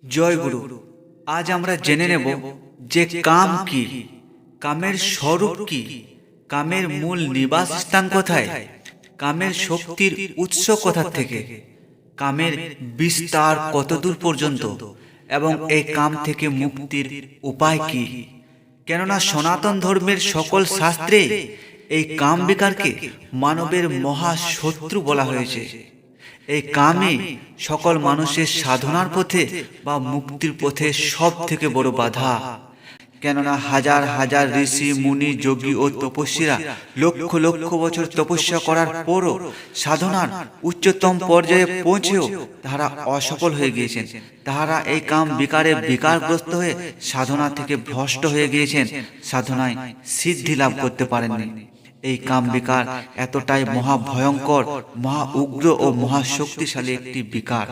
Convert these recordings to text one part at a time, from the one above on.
জয় গুরু। আজ আমরা জেনে নেব যে কাম কি, কামের স্বরূপ কি, কামের মূল নিবাস স্থান কোথায়, কামের শক্তির উৎস কোথা থেকে, কামের বিস্তার কতদূর পর্যন্ত এবং এই কাম থেকে মুক্তির উপায় কি। কেননা সনাতন ধর্মের সকল শাস্ত্রে এই কাম বিকারকে মানবের মহা শত্রু বলা হয়েছে। এই কামই সকল মানুষের সাধনার পথে বা মুক্তির পথে সব থেকে বড় বাধা। কেননা হাজার হাজার ঋষি মুনি যোগী ও তপস্বীরা লক্ষ লক্ষ বছর তপস্যা করার পরও সাধনার উচ্চতম পর্যায়ে পৌঁছেও তাহারা অসফল হয়ে গিয়েছেন। তাহারা এই কাম বিকারে বিকারগ্রস্ত হয়ে সাধনা থেকে ভ্রষ্ট হয়ে গিয়েছেন, সাধনায় সিদ্ধি লাভ করতে পারেননি। এই কাম বিকার এতটাই মহা ভয়ঙ্কর, মহা উগ্র ও মহা শক্তিশালী একটি বিকার।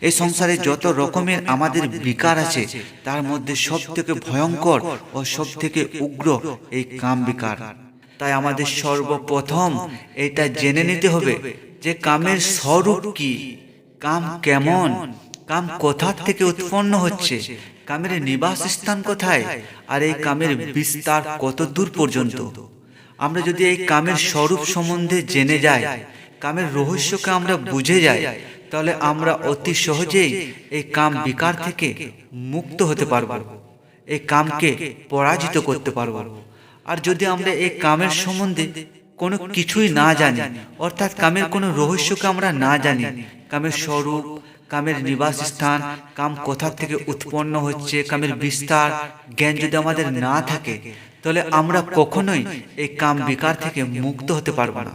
এই সংসারে যত রকমের আমাদের বিকার আছে তার মধ্যে সব থেকে ভয়ঙ্কর ও সব থেকে উগ্র এই কাম বিকার। তাই আমাদের সর্বপ্রথম এটা জেনে নিতে হবে যে কামের স্বরূপ কি, কাম কেমন, কাম কোথা থেকে উৎপন্ন হচ্ছে, কামের নিবাস স্থান কোথায়, আর এই কামের বিস্তার কত দূর পর্যন্ত। আমরা যদি এই কামের স্বরূপ সম্বন্ধে জেনে যাই, কামের রহস্যকে আমরা বুঝে যাই, তাহলে আমরা অতি সহজেই এই কাম বিকার থেকে মুক্ত হতে পারব, এই কামকে পরাজিত করতে পারব। আর যদি আমরা এই কামের সম্বন্ধে কোনো কিছুই না জানি, অর্থাৎ কামের কোনো রহস্যকে আমরা না জানি, কামের স্বরূপ, কামের নিবাস স্থান, কাম কোথা থেকে উৎপন্ন হচ্ছে, কামের বিস্তার জ্ঞান যদি আমাদের না থাকে, তাহলে আমরা কখনোই এই কাম বিকার থেকে মুক্ত হতে পারবো না।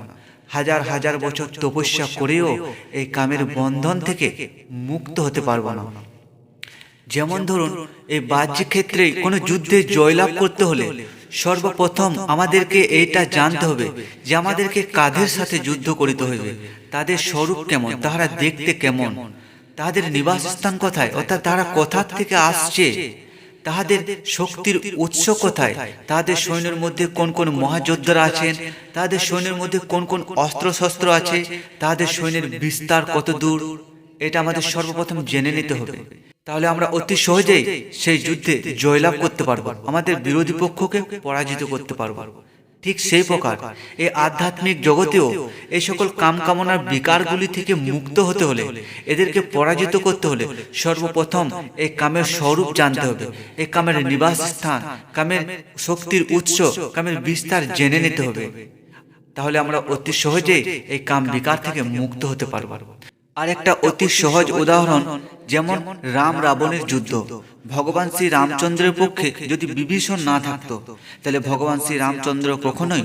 হাজার হাজার বছর তপস্যা করেও এই কামের বন্ধন থেকে মুক্ত হতে পারবো না। যেমন ধরুন, এই বাহ্যিক ক্ষেত্রে কোনো যুদ্ধে জয়লাভ করতে হলে সর্বপ্রথম আমাদেরকে এইটা জানতে হবে যে আমাদেরকে কাদের সাথে যুদ্ধ করিতে হইবে, তাদের স্বরূপ কেমন, তাহারা দেখতে কেমন, তাদের নিবাস স্থান কোথায়, অর্থাৎ তারা কোথা থেকে আসছে, তাহাদের শক্তির উৎস কোথায়, তাদের সৈন্যের মধ্যে কোন কোন মহাযোদ্ধারা আছেন, তাদের সৈন্যের মধ্যে কোন কোন অস্ত্র শস্ত্র আছে, তাদের সৈন্যের বিস্তার কত দূর, এটা আমাদের সর্বপ্রথম জেনে নিতে হবে। তাহলে আমরা অতি সহজেই সেই যুদ্ধে জয়লাভ করতে পারবো, আমাদের বিরোধী পক্ষকে পরাজিত করতে পারবো। ঠিক সেই প্রকার এই আধ্যাত্মিক জগতেও এই সকল কাম কামনার বিকারগুলি থেকে মুক্ত হতে হলে, এদেরকে পরাজিত করতে হলে সর্বপ্রথম এই কামের স্বরূপ জানতে হবে, এই কামের নিবাস স্থান, কামের শক্তির উৎস, কামের বিস্তার জেনে নিতে হবে। তাহলে আমরা অতি সহজেই এই কাম বিকার থেকে মুক্ত হতে পারবো। আর একটা অতি সহজ উদাহরণ, যেমন রাম রাবণের যুদ্ধ। ভগবান শ্রী রামচন্দ্রের পক্ষে যদি বিভীষণ না থাকতো, তাহলে ভগবান শ্রী রামচন্দ্র কখনোই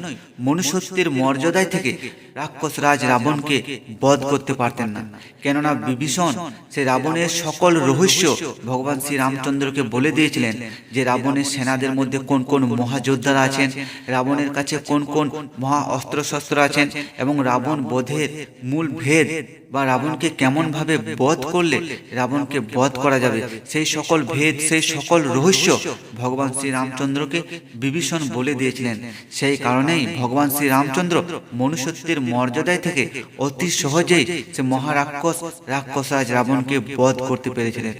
মনুষ্যত্বের মর্যাদায় থেকে রাক্ষস রাজ রাবণকে বধ করতে পারতেন না। কেননা বিভীষণ সে রাবণের সকল রহস্য ভগবান শ্রী রামচন্দ্রকে বলে দিয়েছিলেন, যে রাবণের সেনাদের মধ্যে কোন কোন মহাযোদ্ধারা আছেন, রাবণের কাছে কোন কোন মহা অস্ত্রশস্ত্র আছেন, এবং রাবণ বধের মূল ভেদ বা রাবণকে কেমন ভাবে বধ করলে রাবণকে বধ করা যাবে, সেই সকল ভেদ, সেই সকল রহস্য ভগবান শ্রী রামচন্দ্রকে বিভীষণ বলে দিয়েছিলেন। সেই কারণেই ভগবান শ্রী রামচন্দ্র মনুষ্যত্বের মর্যাদায় থেকে অতি সহজেই সে রাক্ষসরাজ রাবণকে বধ করতে পেরেছিলেন।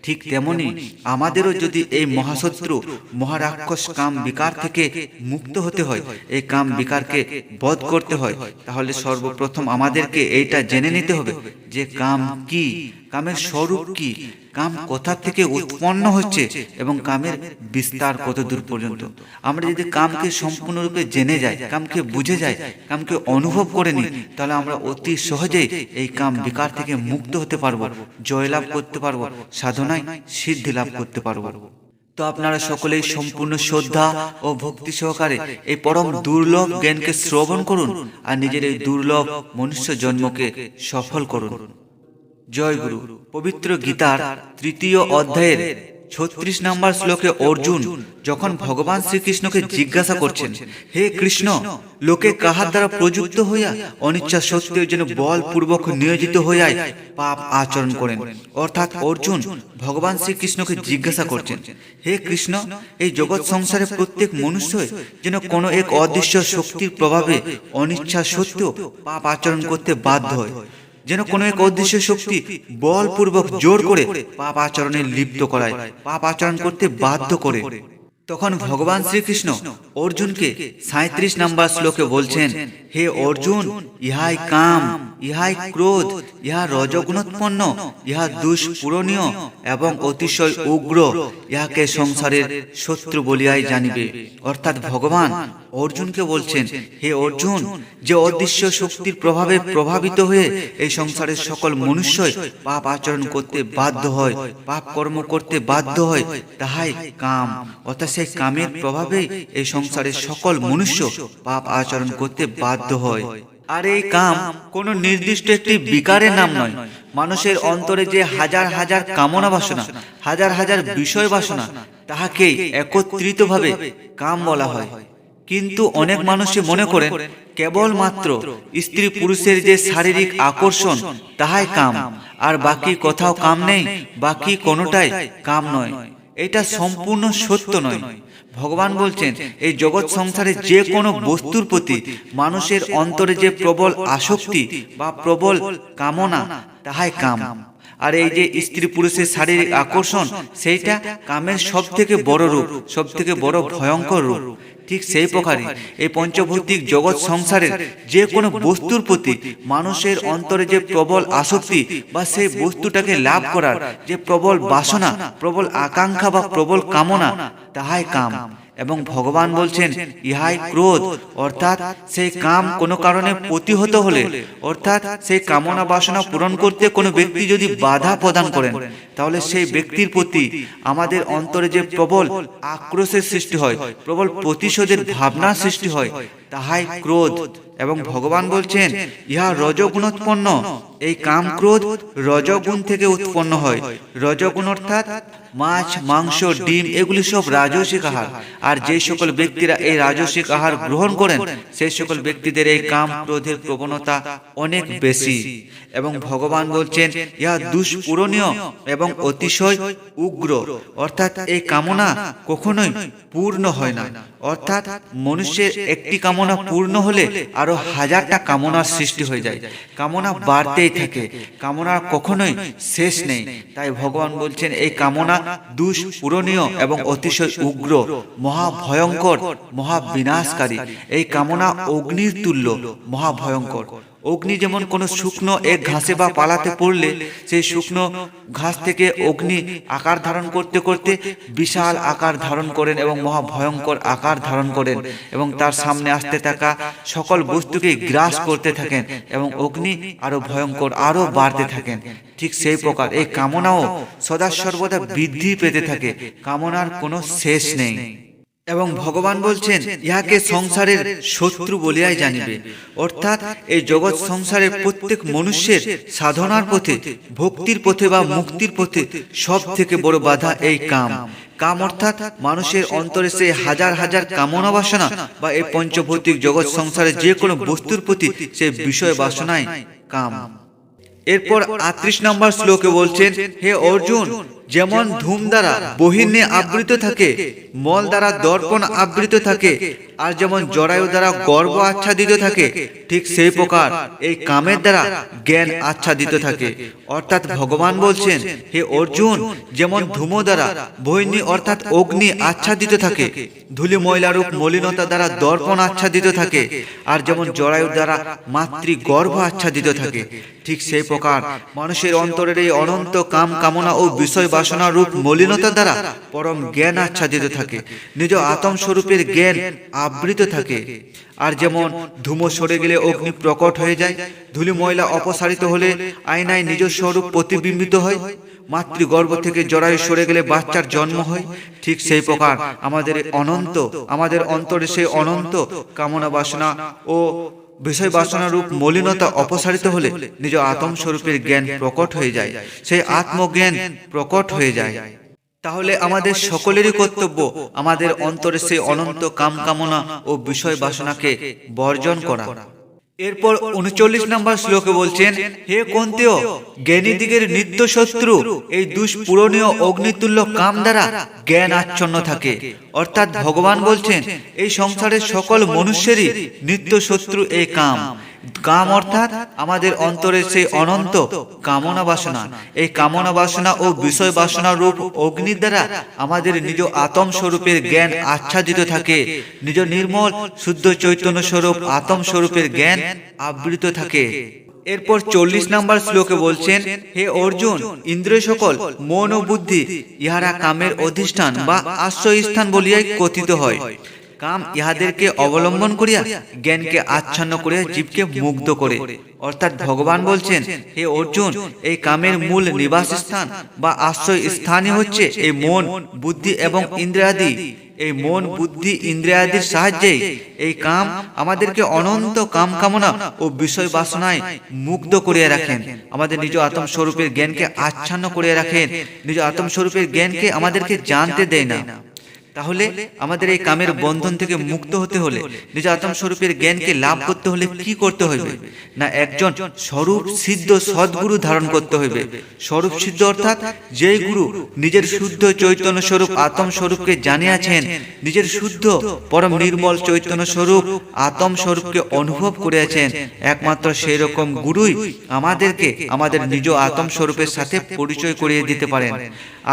ঠিক তেমনি আমাদেরও যদি এই মহাশত্রু মহারাক্ষস কাম বিকার থেকে মুক্ত হতে হয়, এই কাম বিকারকে বধ করতে হয়, তাহলে সর্বপ্রথম আমাদেরকে এইটা জেনে নিতে হবে যে কাম কি, কামের স্বরূপ কি, কাম কোথা থেকে উৎপন্ন হচ্ছে এবং কামের বিস্তার কত দূর পর্যন্ত। আমরা যদি কামকে সম্পূর্ণরূপে জেনে যাই, কামকে বুঝে যাই, কামকে অনুভব করে নিই, তাহলে আমরা অতি সহজেই এই কাম বিকার থেকে মুক্ত হতে পারবো, জয়লাভ করতে পারবো, সাধনায় সিদ্ধি লাভ করতে পারবো। তো আপনারা সকলেই সম্পূর্ণ শ্রদ্ধা ও ভক্তি সহকারে এই পরম দুর্লভ জ্ঞানকে শ্রবণ করুন আর নিজের এই দুর্লভ মনুষ্য জন্মকে সফল করুন। জয় গুরু। পবিত্র গীতার 3য় অধ্যায়ের 36 নম্বর শ্লোকে অর্জুন যখন ভগবান শ্রীকৃষ্ণকে জিজ্ঞাসা করছেন, হে কৃষ্ণ, লোকে কাহার দ্বারা প্রযুক্ত হইয়া অনিচ্ছা সত্ত্বেও যেন বলপূর্বক নিয়োজিত হইয়া পাপ আচরণ করেন। অর্থাৎ অর্জুন ভগবান শ্রীকৃষ্ণকে জিজ্ঞাসা করছেন, হে কৃষ্ণ, এই জগৎ সংসারে প্রত্যেক মনুষ্যই যেন কোনো এক অদৃশ্য শক্তির প্রভাবে অনিচ্ছা সত্ত্বেও পাপ আচরণ করতে বাধ্য হয়। যেন কোনো এক অদৃশ্য শক্তি বলপূর্বক জোর করে পাপ আচরণে লিপ্ত করায়, পাপ আচরণ করতে বাধ্য করে। তখন ভগবান শ্রীকৃষ্ণ অর্জুনকে 37 নম্বর শ্লোকে বলছেন, হে অর্জুন, ইহাই কাম, ইহাই ক্রোধ, ইহা রজগুণোৎপন্ন, ইহা দুষ্পূরণীয় এবং অতিশয় উগ্র, ইহাকে সংসারের শত্রু বলিয়াই জানিবে। অর্থাৎ ভগবান অর্জুনকে বলছেন, হে অর্জুন, যে অদৃশ্য শক্তির প্রভাবে প্রভাবিত হয়ে এই সংসারের সকল মনুষ্যই পাপ আচরণ করতে বাধ্য হয়, পাপ কর্ম করতে বাধ্য হয়, তাহাই কাম। অর্থাৎ সেই কামের প্রভাবে এই সংসারের সকল মনুষ্য পাপ আচরণ করতে বাধ্য হয়। আর এই কাম কোনো নির্দিষ্ট একটি বিকারের নাম নয়। মানুষের অন্তরে যে হাজার হাজার কামনা বাসনা, হাজার হাজার বিষয় বাসনা, তাহাকেই একত্রিতভাবে কাম বলা হয়। কিন্তু অনেক মানুষই মনে করেন কেবলমাত্র স্ত্রী পুরুষের যে শারীরিক আকর্ষণ তাহাই কাম, আর বাকি কোথাও কাম নেই, বাকি কোনোটাই কাম নয়। এটা সম্পূর্ণ সত্য নয়। ভগবান বলছেন, এই জগৎ সংসারে যে কোনো বস্তুর প্রতি মানুষের অন্তরে যে প্রবল আসক্তি বা প্রবল কামনা, তাহাই কাম। আর এই যে স্ত্রী পুরুষের শারীরিক আকর্ষণ, সেইটা কামের সব থেকে বড় রূপ, সব থেকে বড় ভয়ঙ্কর রূপ। ঠিক সেই প্রকারই এই পঞ্চভৌতিক জগৎ সংসারের যে কোনো বস্তুর প্রতি মানুষের অন্তরে যে প্রবল আসক্তি বা সেই বস্তুটাকে লাভ করার যে প্রবল বাসনা, প্রবল আকাঙ্ক্ষা বা প্রবল কামনা, তাহাই কাম। এবং ভগবান বলছেন, ইহাই ক্রোধ। অর্থাৎ সেই কাম কোনো কারণে প্রতিহত হলে, অর্থাৎ সেই কামনা বাসনা পূরণ করতে কোনো ব্যক্তি যদি বাধা প্রদান করেন, তাহলে সেই ব্যক্তির প্রতি আমাদের অন্তরে যে প্রবল আক্রোশের সৃষ্টি হয়, প্রবল প্রতিশোধের ভাবনার সৃষ্টি হয়, তাহাই ক্রোধ। এবং ভগবান বলছেন, ইহা রজগুণোৎপন্ন। এই কাম ক্রোধ রজগুণ থেকে উৎপন্ন হয়। রজগুণ অর্থাৎ মাছ, মাংস, ডিম, এগুলি সব রাজসিক আহার। আর যে সকল ব্যক্তিরা এই রাজসিক আহার গ্রহণ করেন, সেই সকল ব্যক্তিদের এই কাম ক্রোধের প্রবণতা অনেক বেশি। এবং ভগবান বলছেন, ইহা দুষ্পূরণীয় এবং অতিশয় উগ্র। অর্থাৎ এই কামনা কখনোই পূর্ণ হয় না। অর্থাৎ মানুষের একটি কামনা পূর্ণ হলে আরো হাজারটা কামনার সৃষ্টি হয়ে যায়। কামনা বাড়তেই থাকে, কামনার কখনোই শেষ নেই। তাই ভগবান বলছেন, এই কামনা দুষ্পূরণীয় এবং অতিশয় উগ্র, মহাভয়ঙ্কর, মহাবিনাশকারী। এই কামনা অগ্নির তুল্য, মহাভয়ঙ্কর। অগ্নি যেমন কোনো শুকনো এক ঘাসে বা পালাতে পড়লে সেই শুকনো ঘাস থেকে অগ্নি আকার ধারণ করতে করতে বিশাল আকার ধারণ করেন এবং মহাভয়ঙ্কর আকার ধারণ করেন, এবং তার সামনে আসতে থাকা সকল বস্তুকে গ্রাস করতে থাকেন, এবং অগ্নি আরো ভয়ঙ্কর, আরো বাড়তে থাকেন। ঠিক সেই প্রকার এই কামনাও সদা সর্বদা বৃদ্ধি পেতে থাকে, কামনার কোনো শেষ নেই। এবং ভগবান বলছেন, ইহাকে সংসারের শত্রু বলিয়াই জানিবে। অর্থাৎ এই জগৎ সংসারের প্রত্যেক মনুষ্যের সাধনার পথে, ভক্তির পথে বা মুক্তির পথে সব থেকে বড় বাধা এই কাম। কাম অর্থাৎ মানুষের অন্তরে সেই হাজার হাজার কামনা বাসনা বা এই পঞ্চভৌতিক জগৎ সংসারের যে কোনো বস্তুর প্রতি সেই বিষয় বাসনাই কাম। এরপর 38 নম্বর শ্লোকে বলছেন, হে অর্জুন, যেমন ধূম দ্বারা বহির্ণে আবৃত থাকে, মল দ্বারা দর্পণ আবৃত থাকে, আর যেমন জরায়ু দ্বারা গর্ভ আচ্ছাদিত থাকে, ঠিক সেই প্রকার এই কামের দ্বারা জ্ঞান আচ্ছাদিত থাকে। অর্থাৎ ভগবান বলছেন, হে অর্জুন, যেমন ধূম দ্বারা বহির্ণী অর্থাৎ অগ্নি আচ্ছাদিত থাকে, ধূলি ময়লারূপ মলিনতা দ্বারা দর্পণ আচ্ছাদিত থাকে, আর যেমন জরায়ু দ্বারা মাতৃ গর্ভ আচ্ছাদিত থাকে, ঠিক সেই প্রকার মানুষের অন্তরের এই অনন্ত কাম কামনা ও বিষয় বাসনা রূপ মলিনতা দ্বারা পরম জ্ঞান আচ্ছাদিত থাকে, নিজ আত্ম স্বরূপের জ্ঞান আবৃত থাকে। আর যেমন ধূম সরে গেলে অগ্নি প্রকট হয়ে যায়, ধূলি ময়লা অপসারিত হলে আয়নায় নিজ স্বরূপ প্রতিবিম্বিত হয়, মাতৃগর্ভ থেকে জরায়ু সরে গেলে বাচ্চার জন্ম হয়, ঠিক সেই প্রকার আমাদের অন্তরে সেই অনন্ত কামনা বাসনা ও বিষয় বাসনা রূপ মলিনতা অপসারিত হলে নিজ আত্ম স্বরূপের জ্ঞান প্রকট হয়ে যায়, সেই আত্মজ্ঞান প্রকট হয়ে যায়। তাহলে আমাদের সকলেরই কর্তব্য আমাদের অন্তরে সেই অনন্ত কাম কামনা ও বিষয় বাসনাকে বর্জন করা। এরপর 39 নম্বর শ্লোকে বলছেন, হে কুন্তেয়, জ্ঞানীদিগের নিত্য শত্রু এই দুষ্পূরণীয় অগ্নিতুল্য কাম দ্বারা জ্ঞান আচ্ছন্ন থাকে। অর্থাৎ ভগবান বলছেন, এই সংসারের সকল মনুষ্যেরই নিত্য শত্রু এই কাম। কাম অর্থাৎ আমাদের অন্তরের সেই অনন্ত কামনা বাসনা। এই কামনা বাসনা ও বিষয় বাসনা রূপ অগ্নির দ্বারা আমাদের নিজ আত্ম স্বরূপের জ্ঞান আচ্ছাদিত থাকে। নিজ নির্মল শুদ্ধ চৈতন্য স্বরূপ আত্ম স্বরূপের জ্ঞান আবৃত থাকে। এরপর 40 নম্বর শ্লোকে বলছেন, হে অর্জুন, ইন্দ্রিয় সকল মন ও বুদ্ধি ইহারা কামের অধিষ্ঠান বা আশ্রয়স্থান বলিয়াই কথিত হয়। কাম ইহাদেরকে অবলম্বন করিয়া জ্ঞানকে আচ্ছন্ন করিয়া জীবকে মুগ্ধ করে। অর্থাৎ ভগবান বলছেন, হে অর্জুন, এই কামের মূল নিবাস স্থান বা আশ্রয় স্থানই হচ্ছে এই মন, বুদ্ধি এবং ইন্দ্রিয়াদি। এই মন, বুদ্ধি, ইন্দ্রিয়াদির সাহায্যে এই কাম আমাদেরকে অনন্ত কাম কামনা ও বিষয় বাসনায় মুগ্ধ করিয়া রাখেন। আমাদের নিজ আত্ম স্বরূপের জ্ঞানকে আচ্ছন্ন করিয়া রাখেন। নিজ আত্ম স্বরূপের জ্ঞানকে আমাদেরকে জানতে দেয় না। তাহলে আমাদের এই কামের বন্ধন থেকে মুক্ত হতে হলে, নিজ আত্ম স্বরূপের জ্ঞানকে লাভ করতে হলে কি করতে হইবে না, একজন স্বরূপ সিদ্ধ সদ্গুরু ধারণ করতে হইবে। স্বরূপ সিদ্ধ অর্থাৎ যেই গুরু নিজের শুদ্ধ চৈতন্য স্বরূপ আত্ম স্বরূপকে জানিয়াছেন, নিজের শুদ্ধ পরম নির্মল চৈতন্য স্বরূপ আত্ম স্বরূপকে অনুভব করিয়াছেন, একমাত্র সেই রকম গুরুই আমাদেরকে আমাদের নিজ আত্ম স্বরূপের সাথে পরিচয় করিয়ে দিতে পারেন।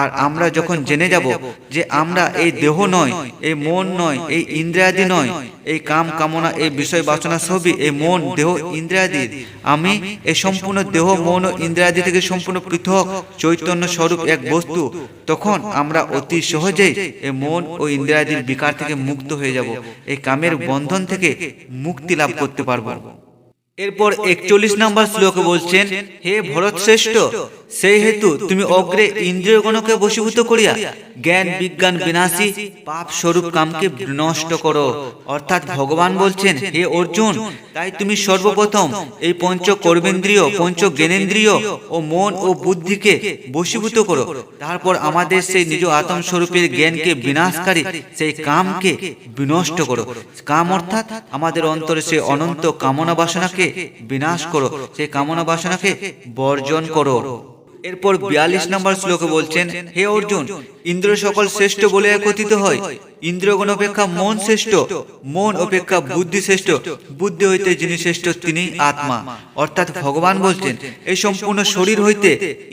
আর আমরা যখন জেনে যাব যে আমরা এই দেহ নয়, এই মন নয়, এই ইন্দ্রিয়াদি নয়, এই কাম কামনা এই বিষয় বাসনা সবই এই মন, দেহ, ইন্দ্রিয়াদি, আমি এই সম্পূর্ণ দেহ, মন ও ইন্দ্রিয়াদি থেকে সম্পূর্ণ পৃথক চৈতন্য স্বরূপ এক বস্তু, তখন আমরা অতি সহজেই এই মন ও ইন্দ্রিয়াদির বিকার থেকে মুক্ত হয়ে যাব। এই কামের বন্ধন থেকে মুক্তি লাভ করতে পারবো। এরপর 41 নম্বর শ্লোকে বলছেন, হে ভরত শ্রেষ্ঠ, সেই হেতু তুমি অগ্রে ইন্দ্রিয়গণকে বশীভূত করিয়া জ্ঞান বিজ্ঞান বিনাশী পাপ স্বরূপ কামকে নষ্ট করো। অর্থাৎ ভগবান বলছেন, হে অর্জুন, তাই তুমি সর্বপ্রথম এই পঞ্চ কর্মেন্দ্রিয়, পঞ্চ জ্ঞানেন্দ্রিয় ও মন ও বুদ্ধিকে বশীভূত করো। তারপর আমাদের সেই নিজ আত্ম স্বরূপের জ্ঞানকে বিনাশকারী সেই কামকে বিনষ্ট করো। কাম অর্থাৎ আমাদের অন্তরে সেই অনন্ত কামনা বাসনাকে বিনাশ করো, সেই কামনা বাসনাকে বর্জন করো। এরপর 42 নম্বর শ্লোকে বলছেন, হে অর্জুন, ইন্দ্র সকল শ্রেষ্ঠ বলে কথিত হয়। ইন্দ্রগণ অপেক্ষা মন শ্রেষ্ঠ, মন অপেক্ষা বুদ্ধি শ্রেষ্ঠ, বুদ্ধি হইতে যিনি শ্রেষ্ঠ তিনি আত্মা। অর্থাৎ ভগবান বলছেন, এই সম্পূর্ণ শরীর হইতে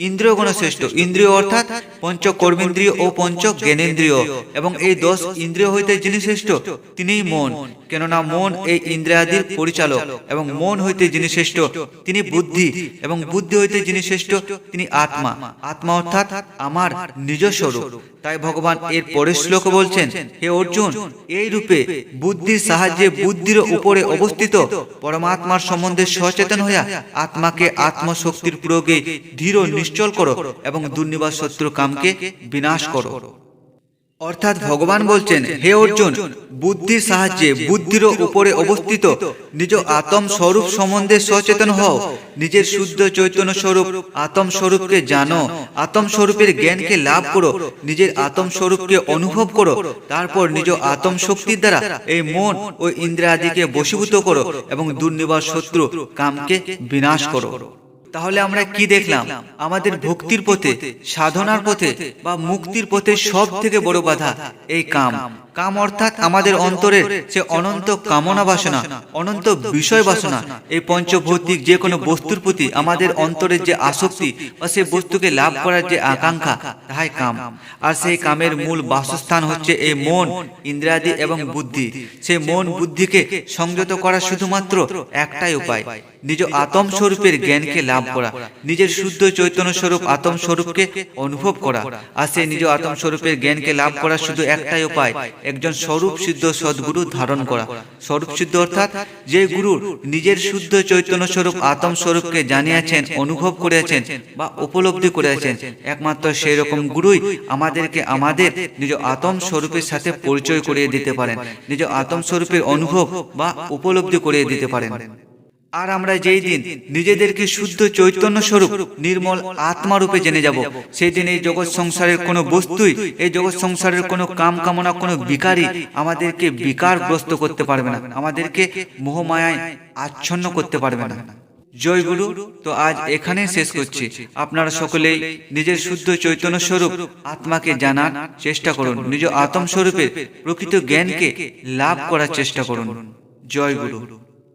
ইন্দ্রিয়গণ শ্রেষ্ঠ। ইন্দ্রিয় অর্থাৎ পঞ্চ কর্মেন্দ্রিয় ও পঞ্চ জ্ঞানেন্দ্রিয়, এবং এই 10 ইন্দ্রিয় হইতে যিনি শ্রেষ্ঠ তিনিই মন। কেননা মন এই ইন্দ্রিয়াদির পরিচালক, এবং মন হইতে যিনি শ্রেষ্ঠ তিনি বুদ্ধি, এবং বুদ্ধি হইতে যিনি শ্রেষ্ঠ তিনি আত্মা। আত্মা অর্থাৎ আমার নিজ স্বরূপ। তাই ভগবান এর পরের শ্লোকে বলছেন, হে অর্জুন, এই রূপে বুদ্ধির সাহায্যে বুদ্ধির উপরে অবস্থিত পরমাত্মার সম্বন্ধে সচেতন হইয়া আত্মাকে আত্মশক্তির প্রয়োগে ধীর নিশ্চল করো এবং দুর্নিবাস শত্রু কামকে বিনাশ করো। অর্থাৎ ভগবান বলছেন, হে অর্জুন, বুদ্ধির সাহায্যে বুদ্ধির উপরে অবস্থিত নিজ আত্ম স্বরূপ সম্বন্ধে সচেতন হও। নিজের শুদ্ধ চৈতন্য স্বরূপ আত্ম স্বরূপকে জানো, আত্ম স্বরূপের জ্ঞানকে লাভ করো, নিজের আত্ম স্বরূপকে অনুভব করো। তারপর নিজ আত্ম শক্তির দ্বারা এই মন ও ইন্দ্রিয়াদিকে বশীভূত করো এবং দুর্নিবাস শত্রু কামকে বিনাশ করো। তাহলে আমরা কি দেখলাম? আমাদের ভক্তির পথে, সাধনার পথে বা মুক্তির পথে সব থেকে বড় বাধা এই কাম। কাম অর্থাৎ আমাদের অন্তরের সে অনন্ত কামনা বাসনা, অনন্ত বিষয় বাসনা। এই পঞ্চভৌতিক যে কোনো বস্তুর প্রতি আমাদের অন্তরের যে আসক্তি বা সেই বস্তুকে লাভ করার যে আকাঙ্ক্ষা, তাহাই কাম। আর সেই কামের মূল বাসস্থান হচ্ছে এই মন, ইন্দ্রিয়াদি এবং বুদ্ধি। সেই মন বুদ্ধিকে সংযত করার শুধুমাত্র একটাই উপায়, নিজ আত্ম স্বরূপের জ্ঞানকে লাভ করা, নিজের শুদ্ধ চৈতন্য স্বরূপ আত্ম স্বরূপকে অনুভব করা। আর সেই নিজ আত্ম স্বরূপের জ্ঞানকে লাভ করার শুধু একটাই উপায়, একজন স্বরূপ সিদ্ধ সদ্গুরু ধারণ করা। স্বরূপ সিদ্ধ অর্থাৎ যে গুরু নিজের শুদ্ধ চৈতন্য স্বরূপ আত্ম স্বরূপকে জানিয়াছেন, অনুভব করেছেন বা উপলব্ধি করেছেন, একমাত্র সেই রকম গুরুই আমাদেরকে আমাদের নিজ আত্ম স্বরূপের সাথে পরিচয় করিয়ে দিতে পারেন, নিজ আত্ম স্বরূপের অনুভব বা উপলব্ধি করিয়ে দিতে পারেন। আর আমরা যেই দিন নিজেদেরকে শুদ্ধ চৈতন্য স্বরূপ নির্মল আত্মা রূপে জেনে যাব, সেই দিন এই জগৎ সংসারের কোনো বস্তুই, এই জগৎ সংসারের কোনো কাম কামনা, কোনো বিকারই আমাদেরকে বিকারগ্রস্ত করতে পারবে না, আমাদেরকে মোহমায়ায় আচ্ছন্ন করতে পারবে না। জয় গুরু। তো আজ এখানে শেষ করছি। আপনারা সকলেই নিজের শুদ্ধ চৈতন্য স্বরূপ আত্মাকে জানার চেষ্টা করুন, নিজ আত্ম স্বরূপের প্রকৃত জ্ঞানকে লাভ করার চেষ্টা করুন। জয় গুরু।